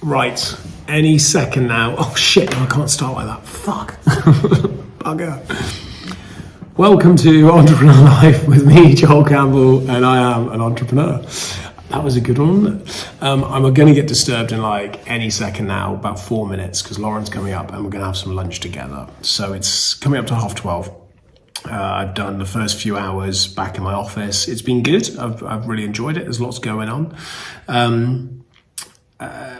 Right, any second now. Oh shit, no, I can't start like that. Fuck. Bugger. Welcome to Entrepreneur Life with me, Joel Campbell, and I am an entrepreneur. That was a good one. I'm going to get disturbed in like any second now, about 4 minutes, because Lauren's coming up and we're going to have some lunch together. So it's coming up to 12:30. I've done the first few hours back in my office. It's been good. I've really enjoyed it. There's lots going on.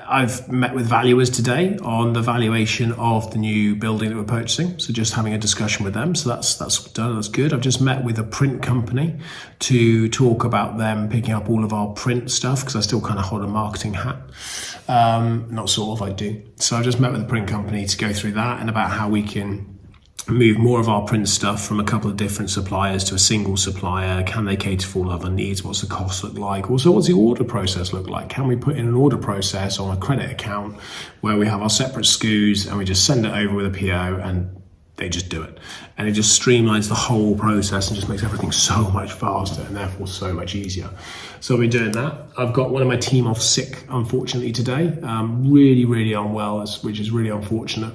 I've met with valuers today on the valuation of the new building that we're purchasing. So just having a discussion with them. So that's done. That's good. I've just met with a print company to talk about them picking up all of our print stuff, because I still kind of hold a marketing hat. Not sort of, I do. So I just met with a print company to go through that and about how we can move more of our print stuff from a couple of different suppliers to a single supplier. Can they cater for all of our needs? What's the cost look like? Also, what's the order process look like? Can we put in an order process on a credit account where we have our separate SKUs and we just send it over with a PO and they just do it? And it just streamlines the whole process and just makes everything so much faster and therefore so much easier. So I've been doing that. I've got one of my team off sick, unfortunately, today. Really unwell, which is really unfortunate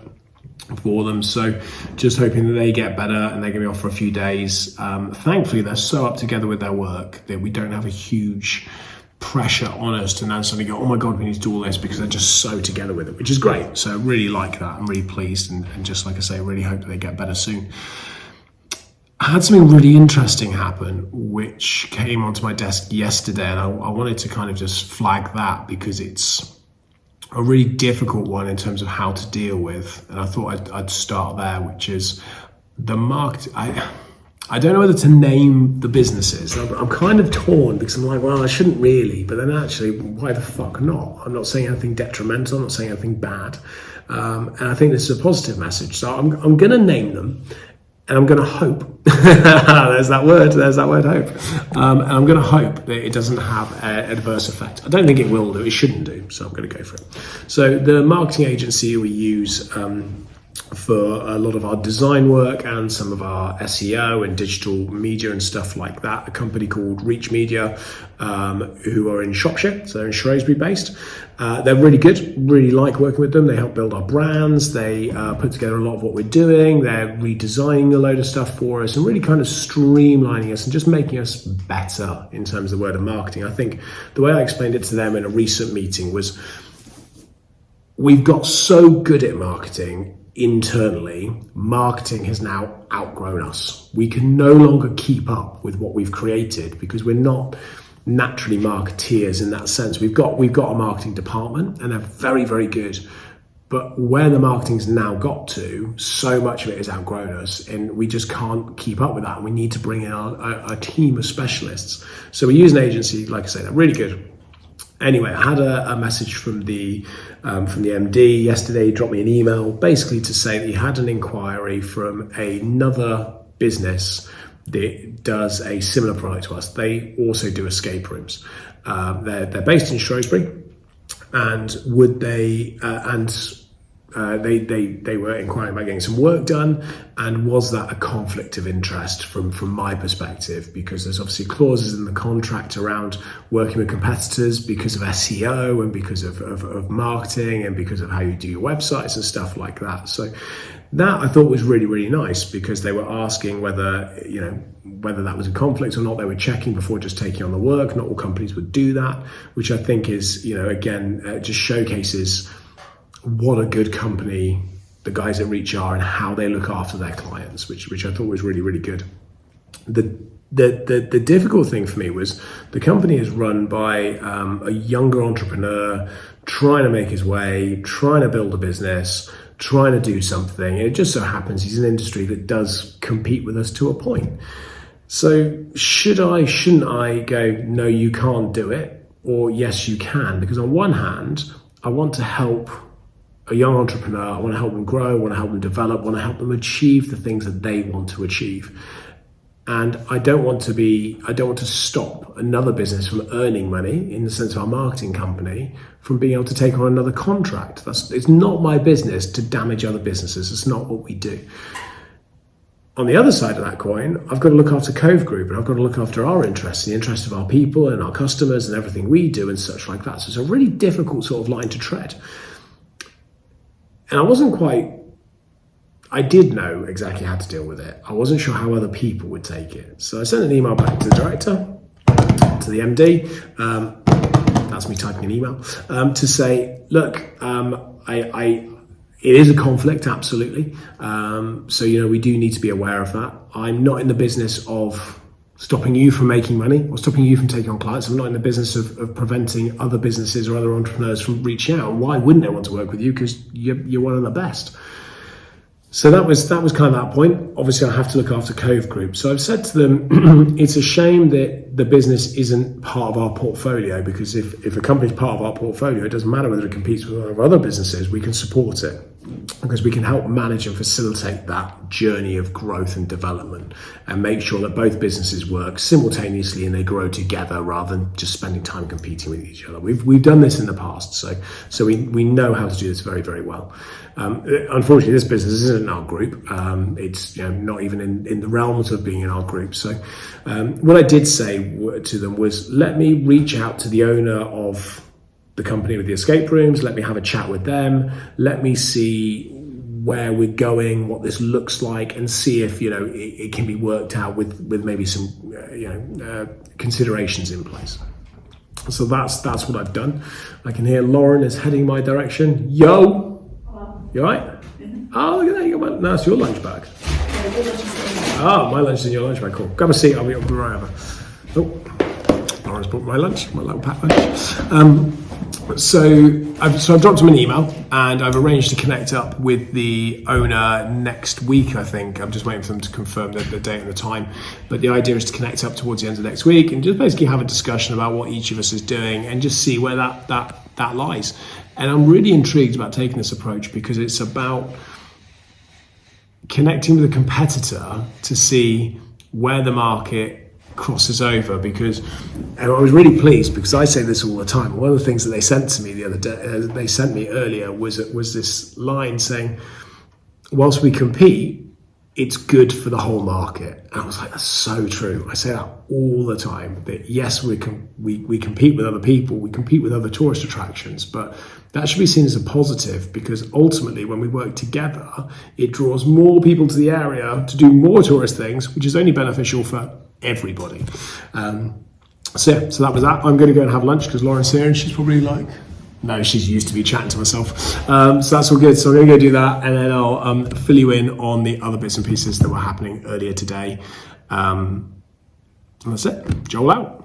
for them. So just hoping that they get better and they're going to be off for a few days. Thankfully, they're so up together with their work that we don't have a huge pressure on us to now suddenly go, oh my God, we need to do all this, because they're just so together with it, which is great. So I really like that. I'm really pleased. And just like I say, I really hope that they get better soon. I had something really interesting happen, which came onto my desk yesterday. And I wanted to kind of just flag that because it's a really difficult one in terms of how to deal with. And I thought I'd start there, which is the market. I don't know whether to name the businesses. I'm kind of torn because I'm like, well, I shouldn't really, but then actually, why the fuck not? I'm not saying anything detrimental, I'm not saying anything bad. And I think this is a positive message. So I'm going to name them. And I'm going to hope, there's that word, hope. And I'm going to hope that it doesn't have an adverse effect. I don't think it will do, it shouldn't do, so I'm going to go for it. So the marketing agency we use for a lot of our design work and some of our SEO and digital media and stuff like that, a company called Reach Media, who are in Shropshire, so they're in Shrewsbury based. They're really good, really like working with them. They help build our brands. They put together a lot of what we're doing. They're redesigning a load of stuff for us and really kind of streamlining us and just making us better in terms of the word of marketing. I think the way I explained it to them in a recent meeting was, we've got so good at marketing internally, marketing has now outgrown us. We can no longer keep up with what we've created because we're not naturally marketeers in that sense. We've got a marketing department and they're very good, but where the marketing's now got to, so much of it has outgrown us and we just can't keep up with that. We need to bring in a team of specialists. So we use an agency, like I say, they're really good. Anyway, I had a message from the MD yesterday. He dropped me an email basically to say that he had an inquiry from another business that does a similar product to us. They also do escape rooms. They're based in Shrewsbury, and would they they were inquiring about getting some work done, and was that a conflict of interest from my perspective, because there's obviously clauses in the contract around working with competitors because of SEO and because of marketing and because of how you do your websites and stuff like that. So that I thought was really nice, because they were asking whether that was a conflict or not. They were checking before just taking on the work. Not all companies would do that, which I think is, again, just showcases what a good company the guys at Reach are and how they look after their clients, which I thought was really good. The difficult thing for me was the company is run by a younger entrepreneur trying to make his way, trying to build a business, trying to do something. And it just so happens he's in an industry that does compete with us to a point. So shouldn't I go, no, you can't do it, or yes, you can? Because on one hand, I want to help a young entrepreneur. I want to help them grow, I want to help them develop, I want to help them achieve the things that they want to achieve. And I don't want to stop another business from earning money, in the sense of our marketing company, from being able to take on another contract. It's not my business to damage other businesses. It's not what we do. on the other side of that coin, I've got to look after Cove Group, and I've got to look after our interests, the interests of our people and our customers and everything we do and such like that. So it's a really difficult sort of line to tread. And I did know exactly how to deal with it. I wasn't sure how other people would take it. So I sent an email back to the director, to the MD, that's me typing an email, to say, look, it is a conflict, absolutely. So, we do need to be aware of that. I'm not in the business of stopping you from making money or stopping you from taking on clients. I'm not in the business of preventing other businesses or other entrepreneurs from reaching out. Why wouldn't they want to work with you? Because you're one of the best. So that was kind of that point. Obviously, I have to look after Cove Group. So I've said to them, it's a shame that the business isn't part of our portfolio, because if a company's part of our portfolio, it doesn't matter whether it competes with one of our other businesses, we can support it because we can help manage and facilitate that journey of growth and development and make sure that both businesses work simultaneously and they grow together rather than just spending time competing with each other. We've done this in the past, so we know how to do this very, very well. Unfortunately, this business isn't in our group. It's not even in the realms of being in our group. So what I did say to them was, let me reach out to the owner of the company with the escape rooms. Let me have a chat with them. Let me see where we're going, what this looks like, and see if it can be worked out with maybe some considerations in place. So that's what I've done. I can hear Lauren is heading my direction. Yo. You all right? Oh, look at that. No, it's your lunch bag. Oh, my lunch is in your lunch bag. Cool. Grab a seat. I'll be right over. Oh, Lauren's brought my lunch, my little pack lunch. So I've dropped him an email, and I've arranged to connect up with the owner next week, I think. I'm just waiting for them to confirm the date and the time. But the idea is to connect up towards the end of next week and just basically have a discussion about what each of us is doing and just see where that lies. And I'm really intrigued about taking this approach because it's about connecting with a competitor to see where the market crosses over, because I was really pleased because I say this all the time. One of the things that they sent to me the other day, they sent me earlier, was this line saying, whilst we compete, it's good for the whole market. And I was like, that's so true. I say that all the time, that yes, we compete with other people, we compete with other tourist attractions, but that should be seen as a positive, because ultimately when we work together, it draws more people to the area to do more tourist things, which is only beneficial for everybody. So that was that. I'm going to go and have lunch because Lauren's here and she's probably like, no, she's used to be chatting to myself. So that's all good. So I'm going to go do that, and then I'll fill you in on the other bits and pieces that were happening earlier today. And that's it. Joel out.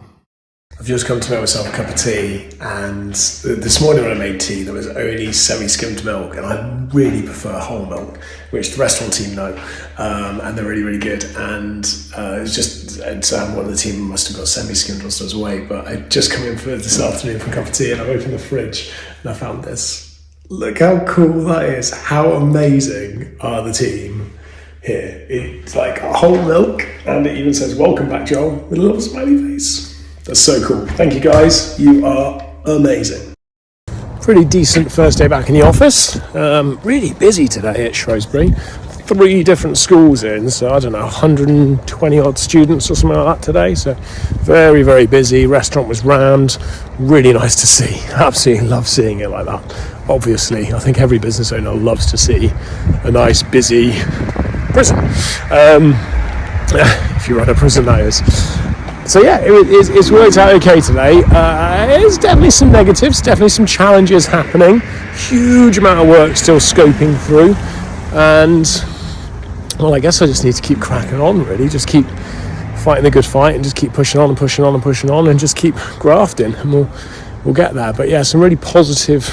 I've just come to make myself a cup of tea, and this morning when I made tea there was only semi-skimmed milk, and I really prefer whole milk, which the restaurant team know, and they're really, really good. And it's just, one of the team must have got semi-skimmed whilst I was away, but I just come in for this afternoon for a cup of tea, and I opened the fridge and I found this. Look how cool that is. How amazing are the team here. It's like whole milk, and it even says welcome back, Joel, with a little smiley face. That's so cool. Thank you guys. You are amazing. Pretty decent first day back in the office. Really busy today at Shrewsbury. 3 different schools in, so I don't know, 120 odd students or something like that today. So very, very busy. Restaurant was rammed. Really nice to see. Absolutely love seeing it like that. Obviously, I think every business owner loves to see a nice, busy prison. If you run a prison, that is. So yeah, it's worked out okay today. There's definitely some negatives, definitely some challenges happening. Huge amount of work still scoping through. And, well, I guess I just need to keep cracking on, really. Just keep fighting the good fight and just keep pushing on and pushing on and pushing on and just keep grafting, and we'll get there. But yeah, some really positive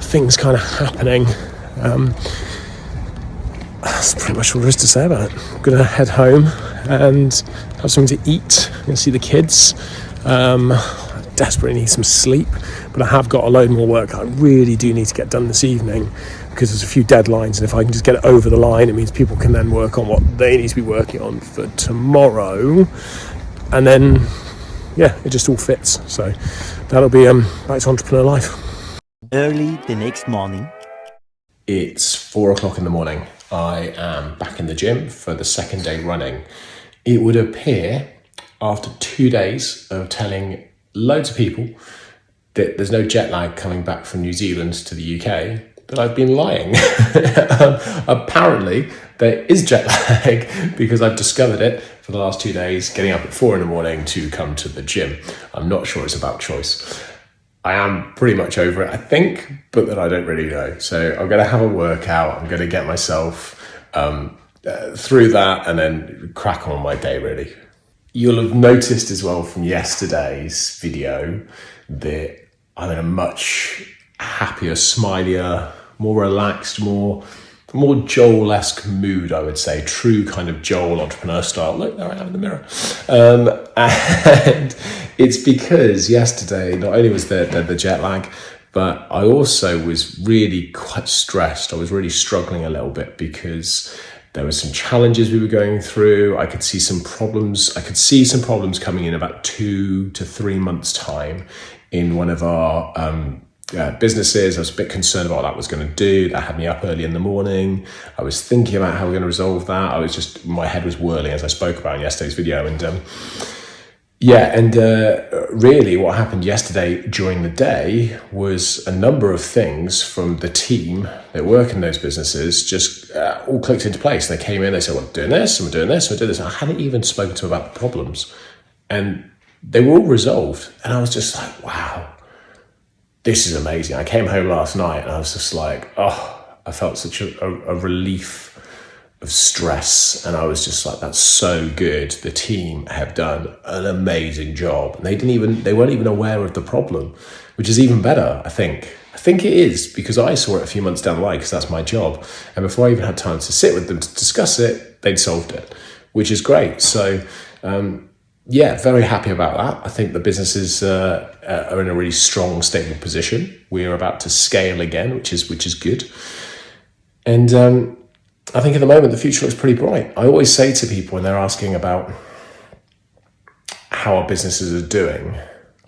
things kind of happening. That's pretty much all there is to say about it. I'm going to head home and have something to eat. I'm going to see the kids. I desperately need some sleep, but I have got a load more work I really do need to get done this evening, because there's a few deadlines, and if I can just get it over the line, it means people can then work on what they need to be working on for tomorrow, and then yeah, it just all fits. So that'll be back to entrepreneur life. Early the next morning. It's 4 o'clock in the morning. I am back in the gym for the second day running. It would appear after 2 days of telling loads of people that there's no jet lag coming back from New Zealand to the UK, that I've been lying. Apparently there is jet lag because I've discovered it for the last 2 days, getting up at 4 in the morning to come to the gym. I'm not sure it's about choice. I am pretty much over it, I think, but that I don't really know. So I'm going to have a workout. I'm going to get myself through that and then crack on my day, really. You'll have noticed as well from yesterday's video that I'm in a much happier, smilier, more relaxed, more Joel-esque mood, I would say. True kind of Joel entrepreneur style. Look, there I am in the mirror. And it's because yesterday, not only was there the jet lag, but I also was really quite stressed. I was really struggling a little bit because there were some challenges we were going through. I could see some problems. I could see some problems coming in about 2 to 3 months' time in one of our businesses. I was a bit concerned about what that was going to do. That had me up early in the morning. I was thinking about how we're going to resolve that. My head was whirling as I spoke about in yesterday's video. And really what happened yesterday during the day was a number of things from the team that work in those businesses just all clicked into place. They came in, they said, well, we're doing this, and we're doing this, and we're doing this. And I hadn't even spoken to them about the problems. And they were all resolved. And I was just like, wow, this is amazing. I came home last night and I was just like, I felt such a relief of stress. And I was just like, that's so good. The team have done an amazing job. And they weren't even aware of the problem, which is even better, I think. I think it is, because I saw it a few months down the line, because that's my job. And before I even had time to sit with them to discuss it, they'd solved it, which is great. So, very happy about that. I think the businesses are in a really strong, stable position. We are about to scale again, which is good. And I think at the moment, the future looks pretty bright. I always say to people when they're asking about how our businesses are doing,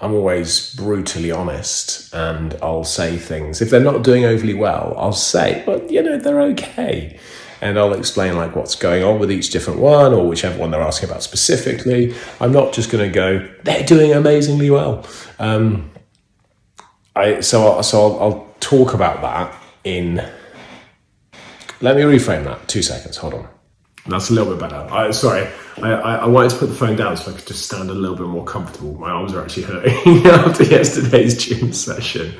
I'm always brutally honest, and I'll say things. If they're not doing overly well, I'll say, but they're okay. And I'll explain like what's going on with each different one, or whichever one they're asking about specifically. I'm not just going to go, they're doing amazingly well. I'll talk about that in. Let me reframe that. 2 seconds. Hold on. That's a little bit better. I wanted to put the phone down so I could just stand a little bit more comfortable. My arms are actually hurting after yesterday's gym session.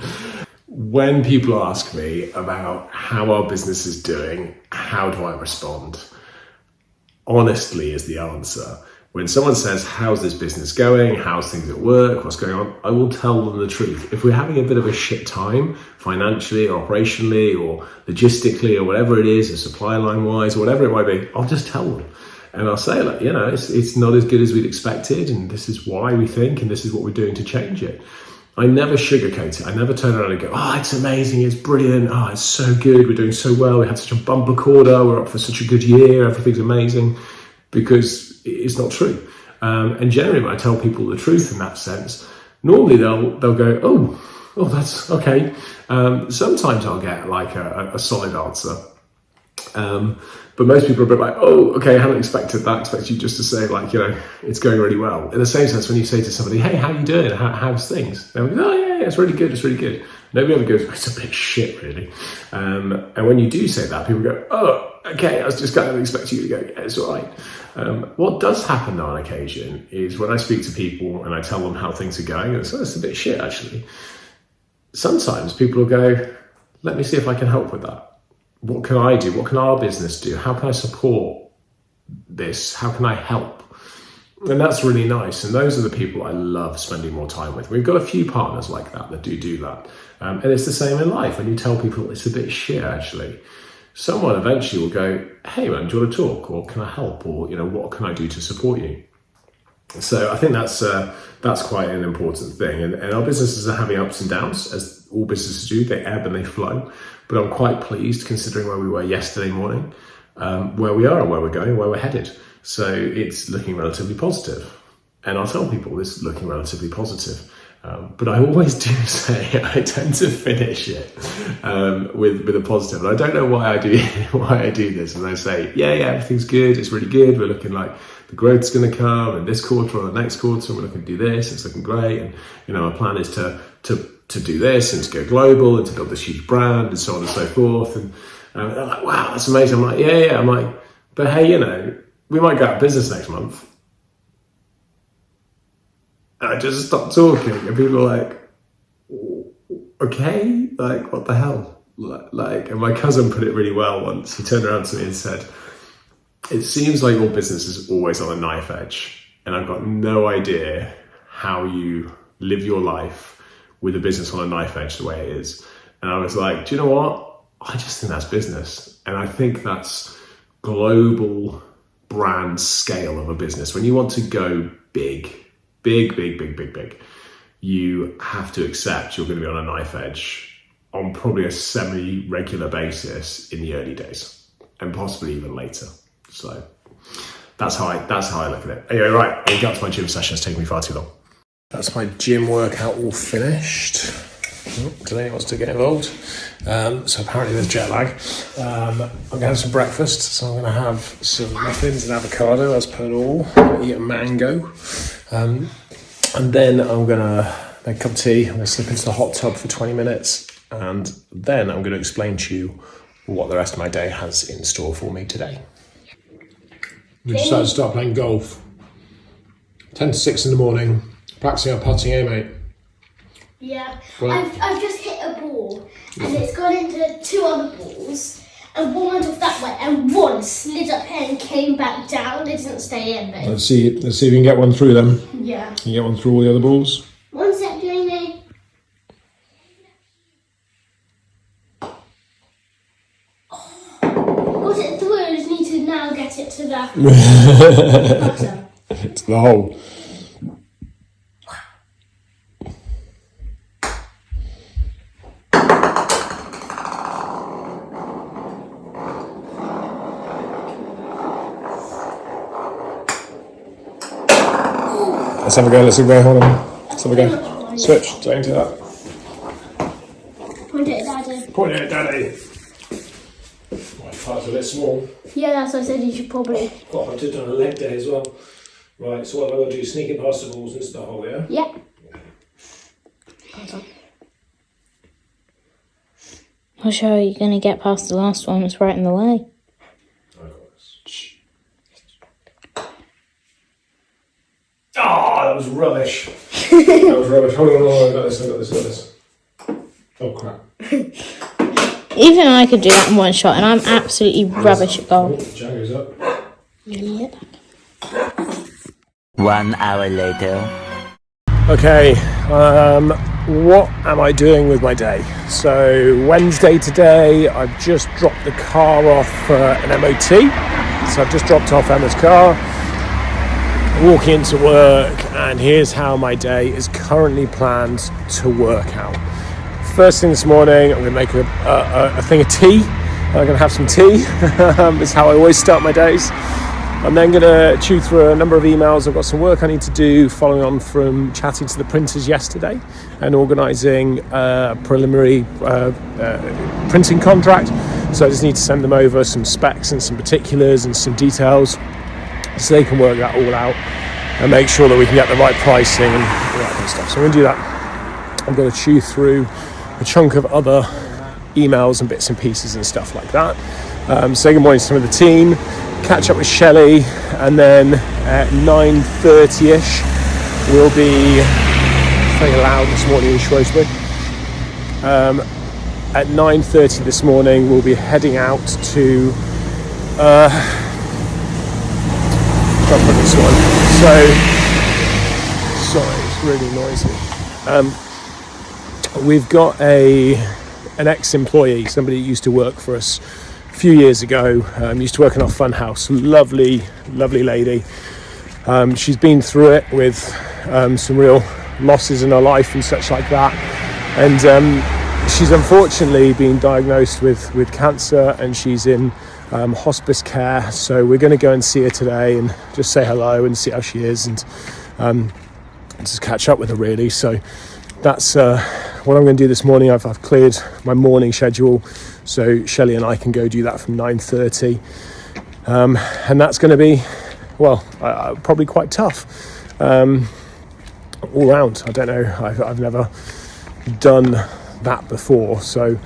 When people ask me about how our business is doing, how do I respond? Honestly is the answer. When someone says, how's this business going? How's things at work? What's going on? I will tell them the truth. If we're having a bit of a shit time, financially or operationally or logistically or whatever it is, or supply line wise or whatever it might be, I'll just tell them. And I'll say, like, it's not as good as we'd expected, and this is why we think, and this is what we're doing to change it. I never sugarcoat it. I never turn around and go, it's amazing, it's brilliant, it's so good, we're doing so well, we had such a bumper quarter, we're up for such a good year, everything's amazing, because it's not true. And generally when I tell people the truth in that sense, normally they'll go, oh, that's okay. Sometimes I'll get like a solid answer. But most people are a bit like, oh, okay, I hadn't expected that. I expect you just to say like, it's going really well. In the same sense, when you say to somebody, hey, how are you doing? How's things? They'll go, oh, yeah, it's really good. It's really good. Nobody ever goes, it's a bit shit, really. And when you do say that, people go, oh, okay, I was just kind of expecting you to go, yeah, it's all right. What does happen on occasion is when I speak to people and I tell them how things are going, it's a bit shit, actually. Sometimes people will go, let me see if I can help with that. What can I do? What can our business do? How can I support this? How can I help? And that's really nice. And those are the people I love spending more time with. We've got a few partners like that do that. And it's the same in life. When you tell people it's a bit shit, actually, someone eventually will go, hey man, do you want to talk? Or can I help? Or, what can I do to support you? So I think that's quite an important thing. And our businesses are having ups and downs, as all businesses do. They ebb and they flow. But I'm quite pleased, considering where we were yesterday morning, where we are and where we're going, where we're headed. So it's looking relatively positive. And I'll tell people this is looking relatively positive. But I always do say I tend to finish it with a positive. And I don't know why I do this. And I say, yeah, everything's good. It's really good. We're looking like the growth's going to come in this quarter or the next quarter. We're looking to do this. It's looking great. And our plan is to do this and to go global and to build this huge brand and so on and so forth. And they're like, wow, that's amazing. I'm like, yeah. I'm like, but hey, we might go out of business next month. And I just stopped talking, and people are like, okay, like, what the hell? Like, and my cousin put it really well once. He turned around to me and said, it seems like your business is always on a knife edge, and I've got no idea how you live your life with a business on a knife edge the way it is. And I was like, do you know what? I just think that's business. And I think that's global brand scale of a business. When you want to go big, you have to accept you're going to be on a knife edge on probably a semi-regular basis in the early days and possibly even later. So that's how I look at it. Anyway, right, I got to my gym session. It's taking me far too long. That's my gym workout all finished. Delaney wants to get involved. So apparently there's jet lag. I'm going to have some breakfast. So I'm going to have some muffins and avocado as per normal. I'm going to eat a mango. And then I'm going to make a cup of tea. I'm going to slip into the hot tub for 20 minutes. And then I'm going to explain to you what the rest of my day has in store for me today. We decided to start playing golf. 10 to 6 in the morning. Practicing our putting, eh, mate? Yeah. I've just hit a ball and it's gone into 2 other balls and one went off that way and one slid up here and came back down. It didn't stay in though. Let's see if we can get one through them. Yeah. Can you get one through all the other balls? 1 sec, Jamie. Got it through, I just need to now get it to the bottom. To the hole. Let's have a go, hold on. Let's have a go. Switch, don't do that. Point it at Daddy. Point it at Daddy. My car's a bit small. Yeah, that's what I said you should probably. Oh, I've just done a leg day as well. Right, so what am I going to do? Sneaking past the balls into the hole, yeah? Yeah. Hold on. How sure are you going to get past the last one? It's right in the way. Oh, that was rubbish. That was rubbish. Hold on, I got this. Oh, crap. Even I could do that in one shot, and I'm absolutely rubbish at golf. Oh, Django's up. Yep. 1 hour later. Okay, what am I doing with my day? So Wednesday today, I've just dropped the car off for an MOT. So I've just dropped off Emma's car, walking into work, and here's how my day is currently planned to work out. First thing this morning, I'm going to make a thing of tea. I'm going to have some tea. That's how I always start my days. I'm then going to chew through a number of emails. I've got some work I need to do following on from chatting to the printers yesterday and organising a preliminary printing contract. So I just need to send them over some specs and some particulars and some details so they can work that all out and make sure that we can get the right pricing and all that kind of stuff. So I'm going to do that. I'm going to chew through a chunk of other emails and bits and pieces and stuff like that. Say good morning to some of the team, catch up with Shelley, and then at 9:30ish we'll be very loud this morning in Shrewsbury. At 9:30 this morning we'll be heading out to I'll put this one. So sorry, it's really noisy. We've got an ex-employee, somebody who used to work for us a few years ago, used to work in our fun house. Lovely lady. She's been through it with some real losses in her life and such like that. And she's unfortunately been diagnosed with cancer, and she's in hospice care. So we're going to go and see her today and just say hello and see how she is, and just catch up with her really. So that's what I'm going to do this morning. I've cleared my morning schedule, so Shelley and I can go do that from 9:30, and that's going to be, well, probably quite tough all round. I don't know, I've never done that before, so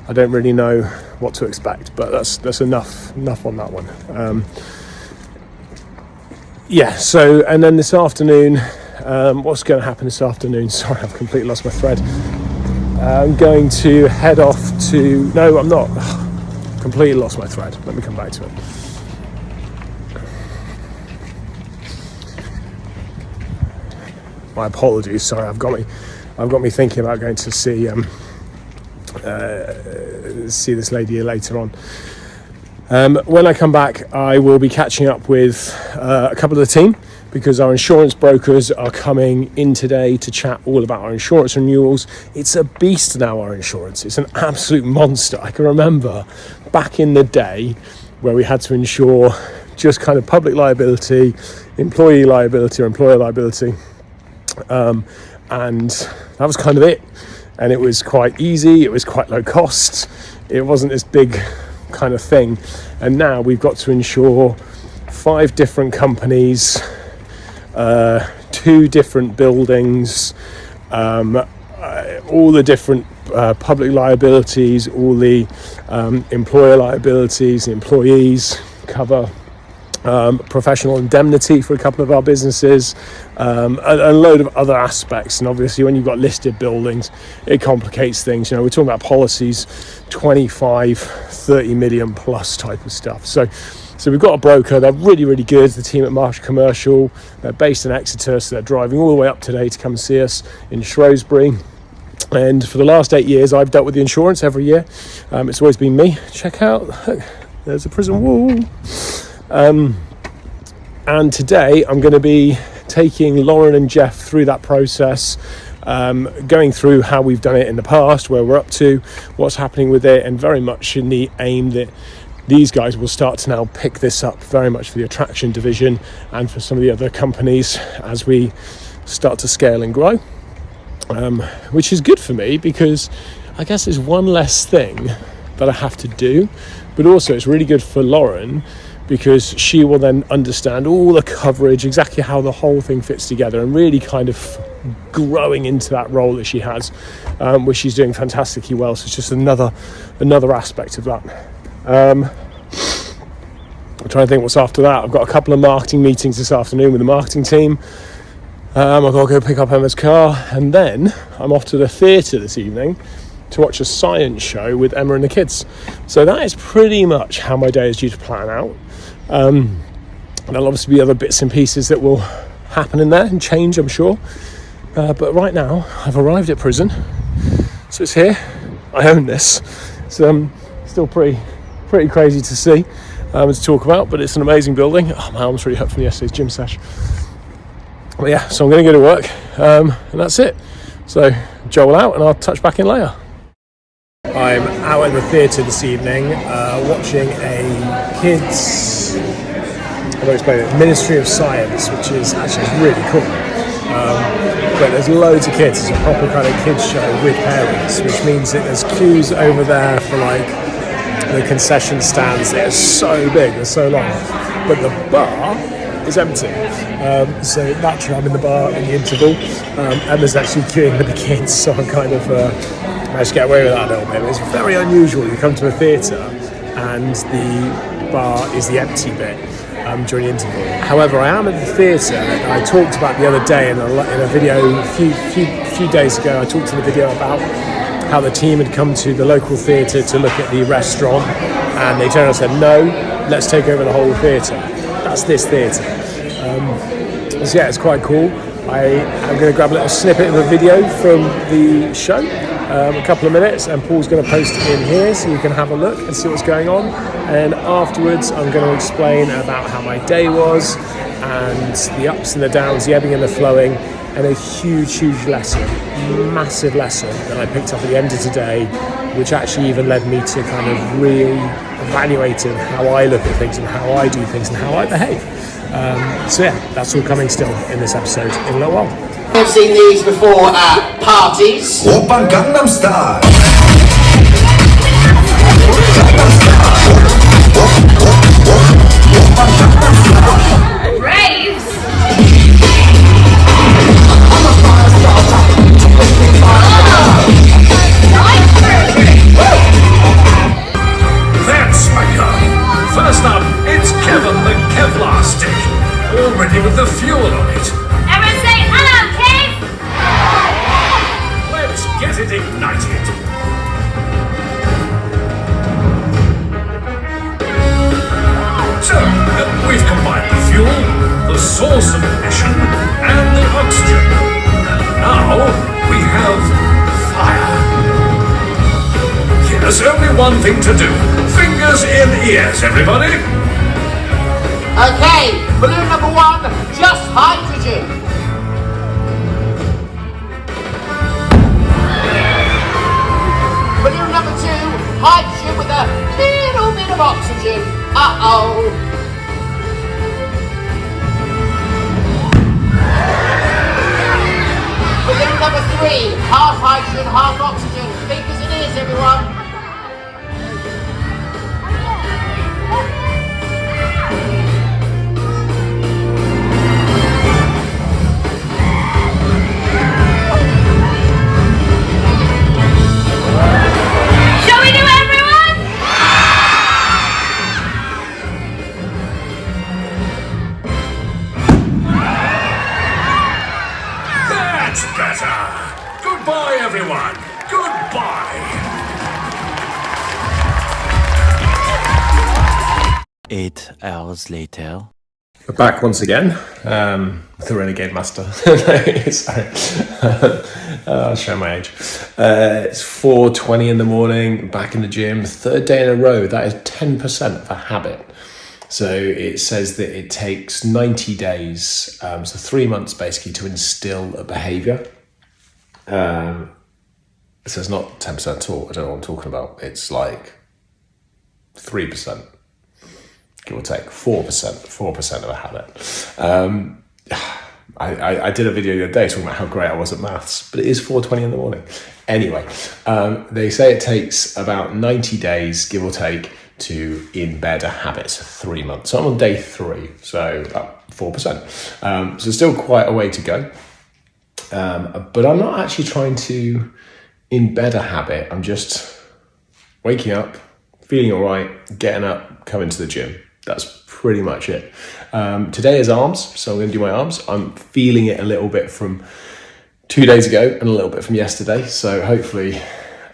I don't really know what to expect, but that's enough on that one. So, and then this afternoon, what's going to happen this afternoon? Sorry, I've completely lost my thread. I'm going to head off to... No, I'm not. Completely lost my thread. Let me come back to it. My apologies. Sorry, I've got me thinking about going to see this lady later on. When I come back, I will be catching up with a couple of the team, because our insurance brokers are coming in today to chat all about our insurance renewals. It's a beast now, our insurance. It's an absolute monster. I can remember back in the day where we had to insure just kind of public liability, employee liability or employer liability. And that was kind of it. And it was quite easy. It was quite low cost. It wasn't this big kind of thing. And now we've got to insure 5 different companies, 2 different buildings, all the different public liabilities, all the employer liabilities, the employees cover, professional indemnity for a couple of our businesses, a load of other aspects. And obviously when you've got listed buildings, it complicates things. You know, we're talking about policies 25-30 million plus type of stuff. So we've got a broker. They're really, really good. The team at Marsh Commercial, they're based in Exeter, so they're driving all the way up today to come and see us in Shrewsbury. And for the last 8 years, I've dealt with the insurance every year. It's always been me. Check out, look, there's a prison wall. And today I'm going to be taking Lauren and Jeff through that process, going through how we've done it in the past, where we're up to, what's happening with it, and very much in the aim that these guys will start to now pick this up very much for the attraction division and for some of the other companies as we start to scale and grow, which is good for me, because I guess there's one less thing that I have to do, but also it's really good for Lauren, because she will then understand all the coverage, exactly how the whole thing fits together, and really kind of growing into that role that she has, which she's doing fantastically well. So it's just another aspect of that. I'm trying to think what's after that. I've got a couple of marketing meetings this afternoon with the marketing team. I've got to go pick up Emma's car, and then I'm off to the theatre this evening to watch a science show with Emma and the kids. So that is pretty much how my day is due to plan out. There'll obviously be other bits and pieces that will happen in there and change, I'm sure. But right now, I've arrived at prison. So it's here. I own this. It's still pretty crazy to see and to talk about, but it's an amazing building. Oh, my arm's really hurt from yesterday's gym sesh. But yeah, so I'm going to go to work, and that's it. So Joel out, and I'll touch back in later. I'm out at the theatre this evening, watching a kids, how do I explain it, Ministry of Science, which is actually really cool. But there's loads of kids. It's a proper kind of kids show with parents, which means that there's queues over there for like the concession stands. They're so big, they're so long, but the bar is empty. So naturally I'm in the bar in the interval. Emma's actually queuing with the kids, so I'm kind of managed to get away with that a little bit. It's very unusual. You come to a theatre and the bar is the empty bit during the interval. However, I am at the theatre, and I talked about the other day in a video a few days ago. I talked in the video about how the team had come to the local theatre to look at the restaurant, and they turned around and said, no, let's take over the whole theatre. That's this theatre. So yeah, it's quite cool. I'm going to grab a little snippet of a video from the show, a couple of minutes, and Paul's going to post it in here so you can have a look and see what's going on. And afterwards I'm going to explain about how my day was and the ups and the downs, the ebbing and the flowing, and a huge lesson, massive lesson that I picked up at the end of today, which actually even led me to kind of re-evaluating how I look at things and how I do things and how I behave. So yeah, that's all coming still in this episode in a little while. I've seen these before at parties. Oppa Gangnam Style. Raves! That's my guy. First up, it's Kevin the Kevlar stick. All ready with the fuel on it. Everyone say hello, Kev! Let's get it ignited. So, we've combined the fuel, the source of ignition, and the oxygen. And now we have fire. There's only one thing to do. Fingers in ears, everybody. Okay, balloon number 1, just hydrogen. Balloon number 2, hydrogen with a little bit of oxygen. Uh-oh. Balloon number 3, half hydrogen, half oxygen. Fingers in ears, everyone. Shall we do it, everyone? That's better. Goodbye, everyone. Goodbye. 8 hours later. We're back once again with the Renegade Master. Sorry. I'll show my age. It's 4:20 in the morning, back in the gym, third day in a row. That is 10% of a habit. So it says that it takes 90 days, so 3 months basically, to instill a behaviour. So it's not 10% at all. I don't know what I'm talking about. It's like 3%. Give or take 4% of a habit. I did a video the other day talking about how great I was at maths, but it is 4:20 in the morning. Anyway, they say it takes about 90 days, give or take, to embed a habit, so 3 months. So I'm on day 3, so about 4%. So still quite a way to go. But I'm not actually trying to embed a habit. I'm just waking up, feeling all right, getting up, coming to the gym. That's pretty much it. Today is arms, so I'm going to do my arms. I'm feeling it a little bit from 2 days ago and a little bit from yesterday, so hopefully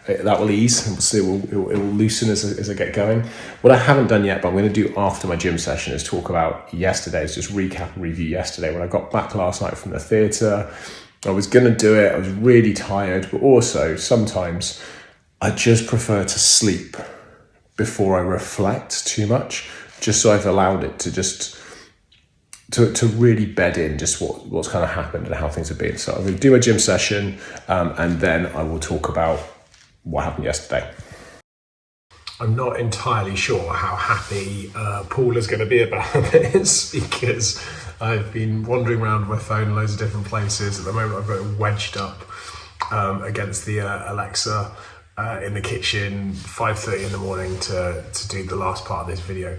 that will ease, and we'll see, it will loosen as I get going. What I haven't done yet, but I'm going to do after my gym session, is talk about yesterday's, just recap and review yesterday. When I got back last night from the theatre, I was going to do it, I was really tired, but also sometimes I just prefer to sleep before I reflect too much, just so I've allowed it to just to really bed in just what's kind of happened and how things have been. So I'm going to do my gym session, and then I will talk about what happened yesterday. I'm not entirely sure how happy Paul is going to be about this, because I've been wandering around with my phone in loads of different places. At the moment I've got it wedged up against the Alexa in the kitchen, 5:30 in the morning to do the last part of this video.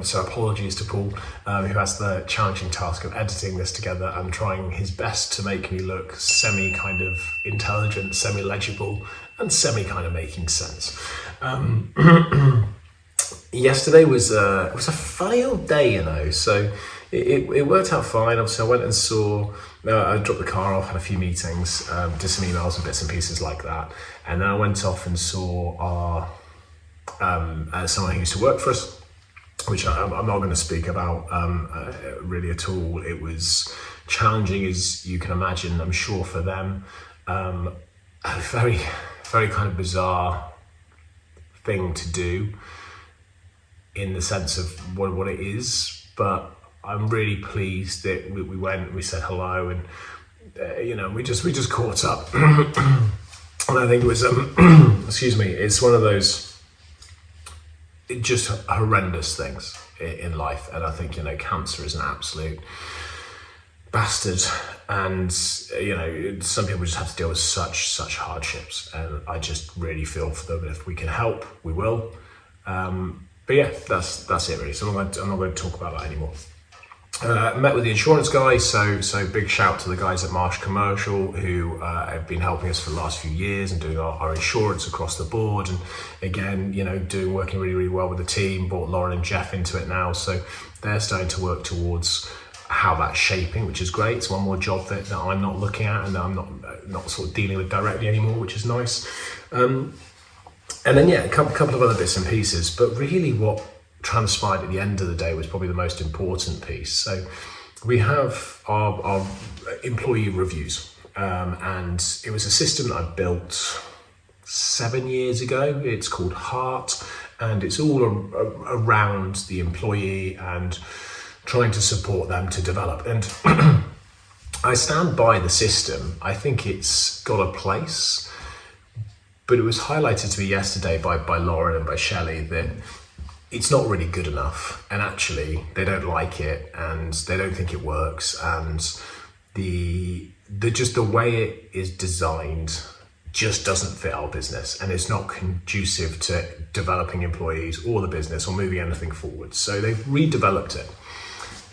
So apologies to Paul, who has the challenging task of editing this together and trying his best to make me look semi kind of intelligent, semi legible, and semi kind of making sense. Yesterday was a funny old day, you know. So it worked out fine. Obviously, I went and saw. I dropped the car off, had a few meetings, did some emails and bits and pieces like that, and then I went off and saw our someone who used to work for us, which I'm not going to speak about really at all. It was challenging, as you can imagine, I'm sure, for them. A very, very kind of bizarre thing to do in the sense of what it is, but I'm really pleased that we went, we said hello, and we just caught up. And I think it was excuse me, it's one of those just horrendous things in life, and I think cancer is an absolute bastard, and some people just have to deal with such hardships, and I just really feel for them. If we can help, we will. But yeah, that's it really. So I'm not going to talk about that anymore. Met with the insurance guys, so big shout to the guys at Marsh Commercial who have been helping us for the last few years and doing our insurance across the board, and again, working really well with the team. Brought Lauren and Jeff into it now, so they're starting to work towards how that's shaping, which is great. It's one more job that I'm not looking at and that I'm not sort of dealing with directly anymore, which is nice. And then a couple of other bits and pieces, but really what transpired at the end of the day was probably the most important piece. So we have our employee reviews, and it was a system that I built 7 years ago. It's called Heart, and it's all around the employee and trying to support them to develop. And I stand by the system. I think it's got a place, but it was highlighted to me yesterday by Lauren and by Shelley that it's not really good enough, and actually they don't like it and they don't think it works, and the way it is designed just doesn't fit our business, and it's not conducive to developing employees or the business or moving anything forward. So they've redeveloped it,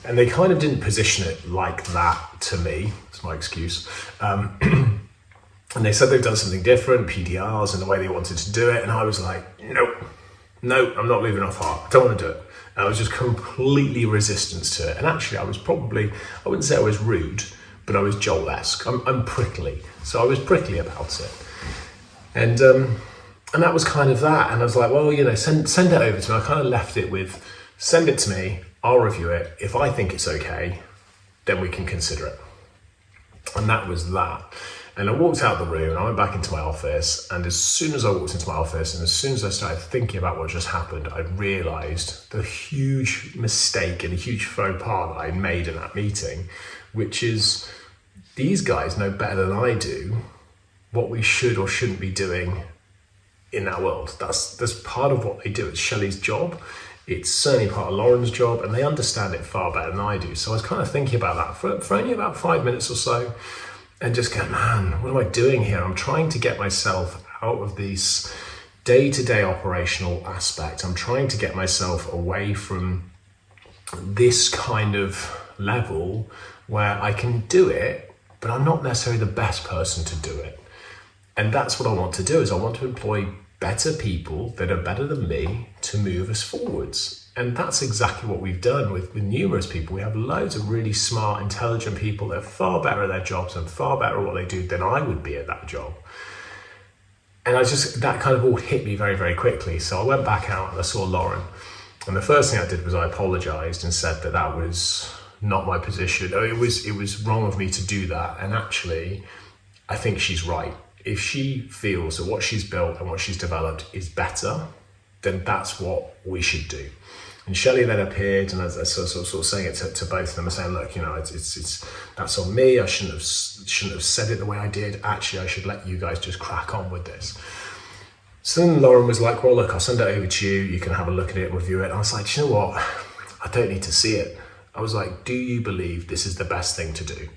and they kind of didn't position it like that to me. It's my excuse. And they said they've done something different, PDRs and the way they wanted to do it, and I was like, no, I'm not leaving off Heart. I don't want to do it. And I was just completely resistant to it. And actually, I wouldn't say I was rude, but I was Joel-esque. I'm prickly. So I was prickly about it. And that was kind of that. And I was like, well, send it over to me. I kind of left it with, send it to me, I'll review it. If I think it's okay, then we can consider it. And that was that. And I walked out the room and I went back into my office, and as soon as I walked into my office and as soon as I started thinking about what just happened, I realised the huge mistake and a huge faux pas that I made in that meeting, which is these guys know better than I do what we should or shouldn't be doing in that world. That's part of what they do. It's Shelley's job. It's certainly part of Lauren's job, and they understand it far better than I do. So I was kind of thinking about that for only about 5 minutes or so, and just go, man, what am I doing here? I'm trying to get myself out of this day-to-day operational aspect. I'm trying to get myself away from this kind of level where I can do it, but I'm not necessarily the best person to do it. And that's what I want to do, is I want to employ better people that are better than me to move us forwards. And that's exactly what we've done with numerous people. We have loads of really smart, intelligent people that are far better at their jobs and far better at what they do than I would be at that job. And that kind of all hit me very, very quickly. So I went back out and I saw Lauren. And the first thing I did was I apologized and said that was not my position. It was wrong of me to do that. And actually, I think she's right. If she feels that what she's built and what she's developed is better, then that's what we should do. And Shelley then appeared, and I was sort of saying it to both of them, saying, look, it's that's on me. I shouldn't have said it the way I did. Actually, I should let you guys just crack on with this. So then Lauren was like, well, look, I'll send it over to you. You can have a look at it and review it. And I was like, you know what? I don't need to see it. I was like, do you believe this is the best thing to do?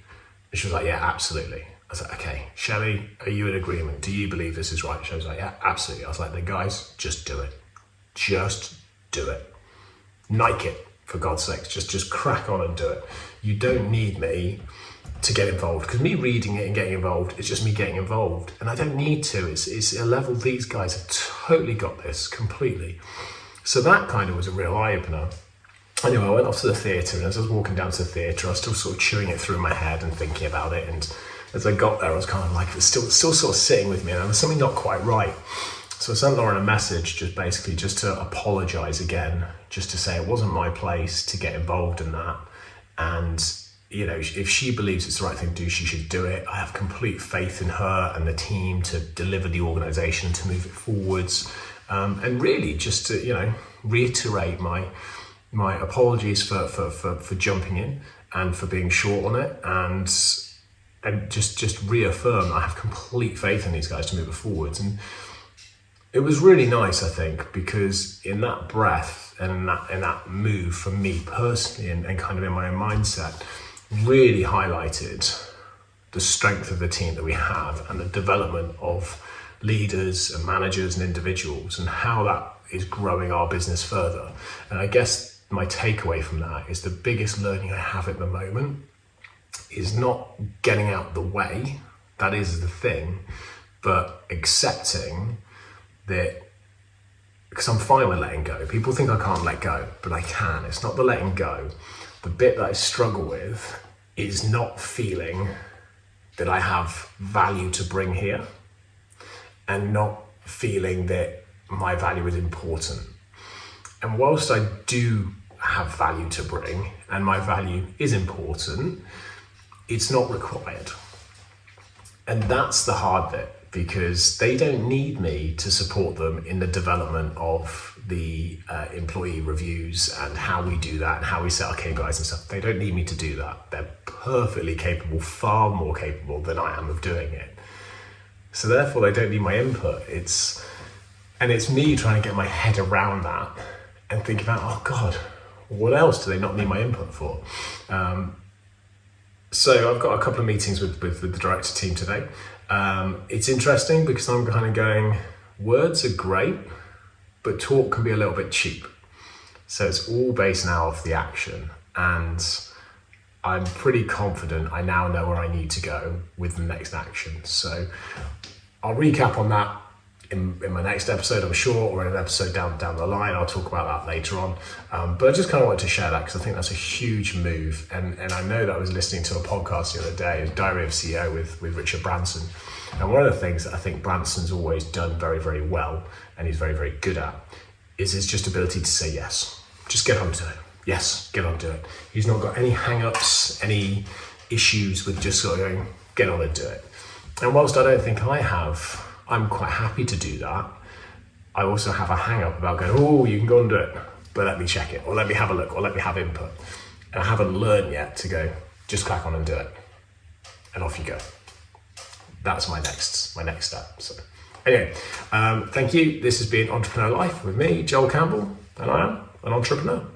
And she was like, yeah, absolutely. I was like, okay, Shelley, are you in agreement? Do you believe this is right? She was like, yeah, absolutely. I was like, then guys, just do it. Just do it. Nike it, for God's sakes. Just crack on and do it. You don't need me to get involved, because me reading it and getting involved is just me getting involved, and I don't need to. It's a level these guys have totally got this completely. So that kind of was a real eye-opener. Anyway, I went off to the theatre, and as I was walking down to the theatre, I was still sort of chewing it through in my head and thinking about it, and as I got there, I was kind of like, it's still sort of sitting with me, and there was something not quite right. So I sent Lauren a message just to apologise again, just to say it wasn't my place to get involved in that. And, if she believes it's the right thing to do, she should do it. I have complete faith in her and the team to deliver the organisation, to move it forwards. And really just to, reiterate my apologies for jumping in and for being short on it. And just reaffirm I have complete faith in these guys to move it forwards. And it was really nice, I think, because in that breath and in that move for me personally and kind of in my own mindset, really highlighted the strength of the team that we have and the development of leaders and managers and individuals and how that is growing our business further. And I guess my takeaway from that is the biggest learning I have at the moment is not getting out the way, that is the thing, but accepting that, because I'm fine with letting go. People think I can't let go, but I can. It's not the letting go. The bit that I struggle with is not feeling that I have value to bring here and not feeling that my value is important. And whilst I do have value to bring and my value is important, it's not required. And that's the hard bit, because they don't need me to support them in the development of the employee reviews and how we do that and how we set our KPIs and stuff. They don't need me to do that. They're perfectly capable, far more capable than I am of doing it. So therefore they don't need my input. It's me trying to get my head around that and think about, oh God, what else do they not need my input for? So I've got a couple of meetings with the director team today. It's interesting because I'm kind of going, words are great, but talk can be a little bit cheap. So it's all based now off the action. And I'm pretty confident I now know where I need to go with the next action. So I'll recap on that in my next episode, I'm sure, or in an episode down the line. I'll talk about that later on. But I just kind of wanted to share that because I think that's a huge move. And I know that I was listening to a podcast the other day, Diary of a CEO with Richard Branson. And one of the things that I think Branson's always done very, very well, and he's very, very good at, is his just ability to say yes. Just get on to it. Yes, get on to it. He's not got any hang-ups, any issues with just sort of going, get on and do it. And whilst I don't think I have, I'm quite happy to do that. I also have a hang-up about going, oh, you can go and do it, but let me check it, or let me have a look, or let me have input. And I haven't learned yet to go, just crack on and do it. And off you go. That's my next step. So anyway, thank you. This has been Entrepreneur Life with me, Joel Campbell, and I am an entrepreneur.